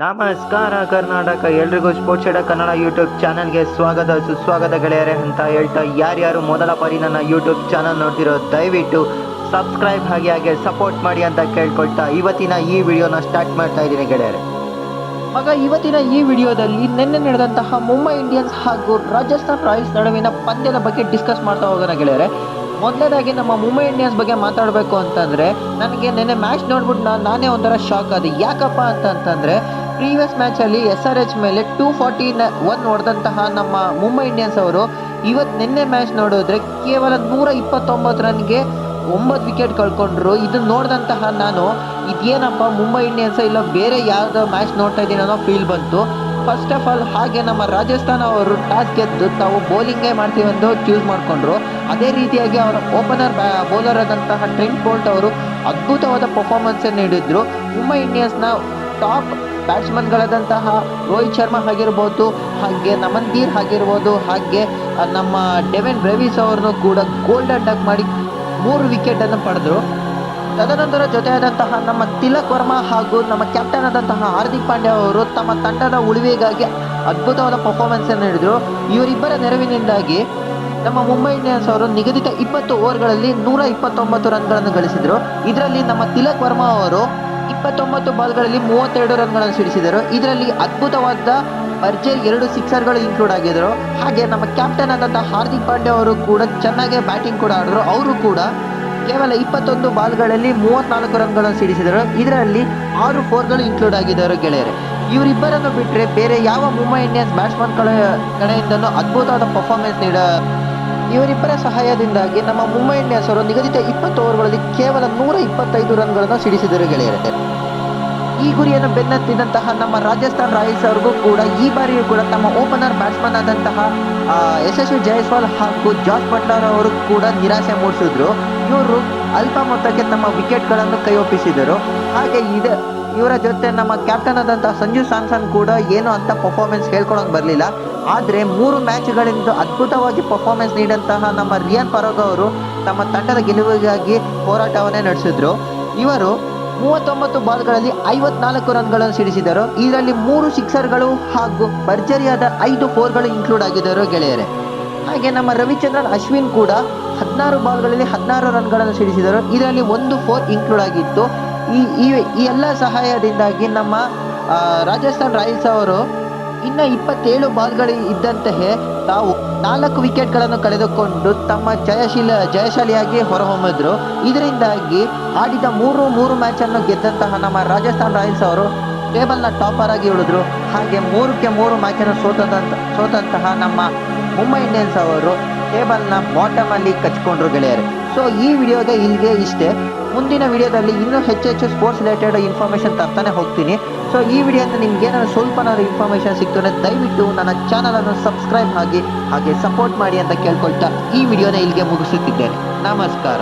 ನಮಸ್ಕಾರ ಕರ್ನಾಟಕ, ಎಲ್ರಿಗೂ ಸ್ಪೋರ್ಟ್ಸ್ ಎಡ ಕನ್ನಡ ಯೂಟ್ಯೂಬ್ ಚಾನಲ್ಗೆ ಸ್ವಾಗತ ಸುಸ್ವಾಗತ ಗೆಳೆಯರೆ ಅಂತ ಹೇಳ್ತಾ, ಯಾರ್ಯಾರು ಮೊದಲ ಬಾರಿ ನನ್ನ ಯೂಟ್ಯೂಬ್ ಚಾನಲ್ ನೋಡ್ತಿರೋ ದಯವಿಟ್ಟು ಸಬ್ಸ್ಕ್ರೈಬ್ ಹಾಗೆ ಸಪೋರ್ಟ್ ಮಾಡಿ ಅಂತ ಕೇಳ್ಕೊಳ್ತಾ ಇವತ್ತಿನ ಈ ವಿಡಿಯೋನ ಸ್ಟಾರ್ಟ್ ಮಾಡ್ತಾ ಇದ್ದೀನಿ ಗೆಳೆಯರೆ. ಇವತ್ತಿನ ಈ ವಿಡಿಯೋದಲ್ಲಿ ನಿನ್ನೆ ನಡೆದಂತಹ ಮುಂಬೈ ಇಂಡಿಯನ್ಸ್ ಹಾಗೂ ರಾಜಸ್ಥಾನ್ ರಾಯಲ್ಸ್ ನಡುವಿನ ಪಂದ್ಯದ ಬಗ್ಗೆ ಡಿಸ್ಕಸ್ ಮಾಡ್ತಾ ಹೋಗೋಣ ಗೆಳೆಯರೆ. ಮೊದಲನೇದಾಗಿ ನಮ್ಮ ಮುಂಬೈ ಇಂಡಿಯನ್ಸ್ ಬಗ್ಗೆ ಮಾತಾಡಬೇಕು ಅಂತಂದರೆ, ನನಗೆ ನಿನ್ನೆ ಮ್ಯಾಚ್ ನೋಡ್ಬಿಟ್ಟು ನಾನೇ ಒಂಥರ ಶಾಕ್ ಆದೆ. ಯಾಕಪ್ಪ ಅಂತಂತಂದರೆ, ಪ್ರೀವಿಯಸ್ ಮ್ಯಾಚಲ್ಲಿ SRH ಮೇಲೆ 241 ಹೊಡೆದಂತಹ ನಮ್ಮ ಮುಂಬೈ ಇಂಡಿಯನ್ಸ್ ಅವರು ನಿನ್ನೆ ಮ್ಯಾಚ್ ನೋಡಿದ್ರೆ ಕೇವಲ 129 ರನ್ಗೆ 9 ವಿಕೆಟ್ ಕಳ್ಕೊಂಡ್ರು. ಇದನ್ನು ನೋಡಿದಂತಹ ನಾನು, ಇದೇನಪ್ಪ ಮುಂಬೈ ಇಂಡಿಯನ್ಸ್ ಇಲ್ಲ ಬೇರೆ ಯಾವುದೋ ಮ್ಯಾಚ್ ನೋಡ್ತಾ ಇದ್ದೀನಿ ಅನ್ನೋ ಫೀಲ್ ಬಂತು. ಫಸ್ಟ್ ಆಫ್ ಆಲ್ ಹಾಗೆ ನಮ್ಮ ರಾಜಸ್ಥಾನ ಅವರು ಟಾಸ್ ಗೆದ್ದು ತಾವು ಬೌಲಿಂಗೇ ಮಾಡ್ತೀವಿ ಎಂದು ಚೂಸ್ ಮಾಡಿಕೊಂಡ್ರು. ಅದೇ ರೀತಿಯಾಗಿ ಅವರ ಓಪನರ್ ಬೌಲರ್ ಆದಂತಹ ಟ್ರೆಂಟ್ ಬೋಲ್ಟ್ ಅವರು ಅದ್ಭುತವಾದ ಪರ್ಫಾರ್ಮೆನ್ಸ್ ನೀಡಿದ್ರು. ಮುಂಬೈ ಇಂಡಿಯನ್ಸ್ನ ಟಾಪ್ ಬ್ಯಾಟ್ಸ್ಮನ್ಗಳಾದಂತಹ ರೋಹಿತ್ ಶರ್ಮಾ ಆಗಿರ್ಬೋದು, ಹಾಗೆ ನಮನ್ದೀರ್ ಆಗಿರ್ಬೋದು, ಹಾಗೆ ನಮ್ಮ ಡೆವಿನ್ ಬ್ರೆವಿಸ್ ಅವರನ್ನು ಕೂಡ ಗೋಲ್ಡನ್ ಡಕ್ ಮಾಡಿ 3 ವಿಕೆಟನ್ನು ಪಡೆದರು. ತದನಂತರ ಜೊತೆಯಾದಂತಹ ನಮ್ಮ ತಿಲಕ್ ವರ್ಮಾ ಹಾಗೂ ನಮ್ಮ ಕ್ಯಾಪ್ಟನ್ ಆದಂತಹ ಹಾರ್ದಿಕ್ ಪಾಂಡ್ಯ ಅವರು ತಮ್ಮ ತಂಡದ ಉಳಿವಿಗಾಗಿ ಅದ್ಭುತವಾದ ಪರ್ಫಾರ್ಮೆನ್ಸ್ ನೀಡಿದರು. ಇವರಿಬ್ಬರ ನೆರವಿನಿಂದಾಗಿ ನಮ್ಮ ಮುಂಬೈ ಇಂಡಿಯನ್ಸ್ ಅವರು ನಿಗದಿತ 20 ಓವರ್ಗಳಲ್ಲಿ 129 ರನ್ಗಳನ್ನು ಗಳಿಸಿದರು. ಇದರಲ್ಲಿ ನಮ್ಮ ತಿಲಕ್ ವರ್ಮಾ ಅವರು 29 ಬಾಲ್ಗಳಲ್ಲಿ 32 ರನ್ಗಳನ್ನು ಸಿಡಿಸಿದರು. ಇದರಲ್ಲಿ ಅದ್ಭುತವಾದ ಭರ್ಜರಿ 2 ಸಿಕ್ಸರ್ಗಳು ಇನ್ಕ್ಲೂಡ್ ಆಗಿದ್ದರು. ಹಾಗೆ ನಮ್ಮ ಕ್ಯಾಪ್ಟನ್ ಆದಂತಹ ಹಾರ್ದಿಕ್ ಪಾಂಡ್ಯ ಅವರು ಕೂಡ ಚೆನ್ನಾಗಿ ಬ್ಯಾಟಿಂಗ್ ಕೂಡ ಆಡಿದ್ರು. ಅವರು ಕೂಡ ಕೇವಲ 21 ಬಾಲ್ಗಳಲ್ಲಿ 34 ರನ್ಗಳನ್ನು ಸಿಡಿಸಿದರು. ಇದರಲ್ಲಿ 6 4ಗಳು ಇನ್ಕ್ಲೂಡ್ ಆಗಿದ್ದರು ಗೆಳೆಯರೆ. ಇವರಿಬ್ಬರನ್ನು ಬಿಟ್ಟರೆ ಬೇರೆ ಯಾವ ಮುಂಬೈ ಇಂಡಿಯನ್ಸ್ ಬ್ಯಾಟ್ಸ್ಮನ್ಗಳ ಕಡೆಯಿಂದಲೂ ಅದ್ಭುತವಾದ ಪರ್ಫಾರ್ಮೆನ್ಸ್ ಇವರಿಬ್ಬರ ಸಹಾಯದಿಂದಾಗಿ ನಮ್ಮ ಮುಂಬೈ ಇಂಡಿಯನ್ಸ್ ಅವರು ನಿಗದಿತ 20 ಓವರ್ಗಳಲ್ಲಿ ಕೇವಲ 125 ರನ್ಗಳನ್ನು ಸಿಡಿಸಿದರು ಗೆಳೆಯರೆ. ಈ ಗುರಿಯನ್ನು ಬೆನ್ನತ್ತಿದಂತಹ ನಮ್ಮ ರಾಜಸ್ಥಾನ್ ರಾಯಲ್ಸ್ ಅವ್ರಿಗೂ ಕೂಡ ಈ ಬಾರಿಯೂ ಕೂಡ ತಮ್ಮ ಓಪನರ್ ಬ್ಯಾಟ್ಸ್ಮನ್ ಆದಂತಹ ಯಶಸ್ವಿ ಜೈಸ್ವಾಲ್ ಹಾಗೂ ಜಾಸ್ ಬಟ್ಲರ್ ಅವರು ಕೂಡ ನಿರಾಸೆ ಮೂಡಿಸಿದ್ರು. ಇವರು ಅಲ್ಪ ಮೊತ್ತಕ್ಕೆ ತಮ್ಮ ವಿಕೆಟ್ಗಳನ್ನು ಕೈಯೊಪ್ಪಿಸಿದರು. ಹಾಗೆ ಇವರ ಜೊತೆ ನಮ್ಮ ಕ್ಯಾಪ್ಟನ್ ಆದಂತಹ ಸಂಜು ಸ್ಯಾಮ್ಸನ್ ಕೂಡ ಏನು ಅಂತ ಪರ್ಫಾರ್ಮೆನ್ಸ್ ಹೇಳ್ಕೊಳಕ್ಕೆ ಬರಲಿಲ್ಲ. ಆದರೆ 3 ಮ್ಯಾಚ್ಗಳಿಂದ ಅದ್ಭುತವಾಗಿ ಪರ್ಫಾರ್ಮೆನ್ಸ್ ನೀಡಿದಂತಹ ನಮ್ಮ ರಿಯಾನ್ ಪರಾಗ್ ಅವರು ತಮ್ಮ ತಂಡದ ಗೆಲುವಿಗಾಗಿ ಹೋರಾಟವನ್ನೇ ನಡೆಸಿದ್ರು. ಇವರು 39 ಬಾಲ್ಗಳಲ್ಲಿ 54 ರನ್ಗಳನ್ನು ಸಿಡಿಸಿದರು. ಇದರಲ್ಲಿ 3 ಸಿಕ್ಸರ್ಗಳು ಹಾಗೂ ಭರ್ಜರಿಯಾದ 5 4ಗಳು ಇನ್ಕ್ಲೂಡ್ ಆಗಿದ್ದರು ಗೆಳೆಯರೆ. ಹಾಗೆ ನಮ್ಮ ರವಿಚಂದ್ರನ್ ಅಶ್ವಿನ್ ಕೂಡ 16 ಬಾಲ್ಗಳಲ್ಲಿ 16 ರನ್ಗಳನ್ನು ಸಿಡಿಸಿದರು. ಇದರಲ್ಲಿ 1 4 ಇನ್ಕ್ಲೂಡ್ ಆಗಿತ್ತು. ಈ ಎಲ್ಲ ಸಹಾಯದಿಂದಾಗಿ ನಮ್ಮ ರಾಜಸ್ಥಾನ್ ರಾಯಲ್ಸ್ ಅವರು ಇನ್ನು 27 ಬಾಲ್ಗಳು ಇದ್ದಂತೆಯೇ ತಾವು 4 ವಿಕೆಟ್ಗಳನ್ನು ಕಳೆದುಕೊಂಡು ತಮ್ಮ ಜಯಶಾಲಿಯಾಗಿ ಹೊರಹೊಮ್ಮಿದ್ರು. ಇದರಿಂದಾಗಿ ಆಡಿದ 3 ಮ್ಯಾಚನ್ನು ಗೆದ್ದಂತಹ ನಮ್ಮ ರಾಜಸ್ಥಾನ್ ರಾಯಲ್ಸ್ ಅವರು ಟೇಬಲ್ನ ಟಾಪರ್ ಆಗಿ ಉಳಿದ್ರು. ಹಾಗೆ 3ಕ್ಕೆ 3 ಮ್ಯಾಚನ್ನು ಸೋತಂತಹ ನಮ್ಮ ಮುಂಬೈ ಇಂಡಿಯನ್ಸ್ ಅವರು ಟೇಬಲ್ನ ಬಾಟಮಲ್ಲಿ ಕಚ್ಕೊಂಡ್ರು ಗೆಳೆಯರೆ. ಸೊ ಈ ವಿಡಿಯೋಗೆ ಇಲ್ಲಿಗೆ ಇಷ್ಟೇ. ಮುಂದಿನ ವಿಡಿಯೋದಲ್ಲಿ ಇನ್ನೂ ಹೆಚ್ಚು ಸ್ಪೋರ್ಟ್ಸ್ ರಿಲೇಟೆಡ್ ಇನ್ಫಾರ್ಮೇಷನ್ ತರ್ತಾನೆ ಹೋಗ್ತೀನಿ. ಸೊ ಈ ವಿಡಿಯೋದಿಂದ ನಿಮ್ಗೆ ಏನಾದರೂ ಸ್ವಲ್ಪನಾದ್ರೂ ಇನ್ಫಾರ್ಮೇಷನ್ ಸಿಕ್ತು ಅಂದರೆ ದಯವಿಟ್ಟು ನನ್ನ ಚಾನಲನ್ನು ಸಬ್ಸ್ಕ್ರೈಬ್ ಹಾಗೆ ಸಪೋರ್ಟ್ ಮಾಡಿ ಅಂತ ಕೇಳ್ಕೊಳ್ತಾ ಈ ವಿಡಿಯೋನ ಇಲ್ಲಿಗೆ ಮುಗಿಸುತ್ತಿದ್ದೇನೆ. ನಮಸ್ಕಾರ.